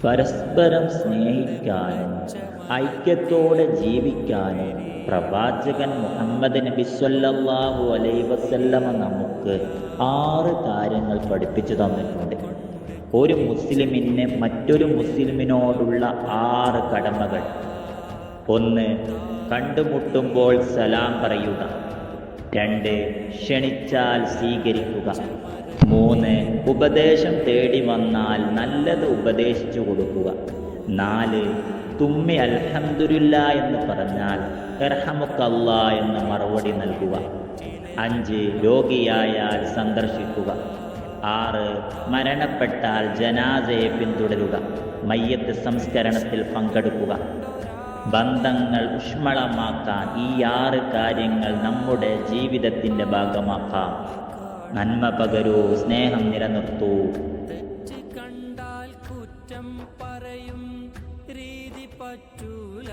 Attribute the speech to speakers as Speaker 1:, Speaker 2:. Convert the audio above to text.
Speaker 1: പരസ്പരം സ്നേഹിക്കാനും ഐക്യത്തോടെ ജീവിക്കാനും പ്രവാചകൻ മുഹമ്മദ് നബി സ്വല്ലല്ലാഹു അലൈഹി വസല്ലമ നമുക്ക് 6 കാര്യങ്ങൾ പഠിപ്പിച്ചു തന്നിട്ടുണ്ട്. ഒരു മുസ്ലിമിന് മറ്റൊരു മുസ്ലിമിനോടുള്ള 6 കടമകൾ. 1. കണ്ടുമുട്ടുമ്പോൾ സലാം പറയുക. 2. ക്ഷണിച്ചാൽ സ്വീകരിക്കുക. 3. ഉപദേശം തേടി വന്നാൽ നല്ലത് ഉപദേശിച്ചു കൊടുക്കുക. 4. തുമ്മി അൽഹംദുലില്ലാ എന്ന് പറഞ്ഞാൽ ഇർഹമുക്കല്ലാ എന്ന് മറുപടി നൽകുക. 5. രോഗിയായാൽ സന്ദർശിക്കുക. 6. മരണപ്പെട്ടാൽ ജനാസയെ പിന്തുടരുക, മയ്യത്ത് സംസ്കരണത്തിൽ പങ്കെടുക്കുക. ബന്ധങ്ങൾ ഊഷ്മളമാക്കാൻ ഈ 6 കാര്യങ്ങൾ നമ്മുടെ ജീവിതത്തിൻ്റെ ഭാഗമാക്കാം. നന്മ പകരൂ, സ്നേഹം നിലനിർത്തൂ.
Speaker 2: തെറ്റ് കണ്ടാൽ കുറ്റം പറയും രീതി പറ്റൂല.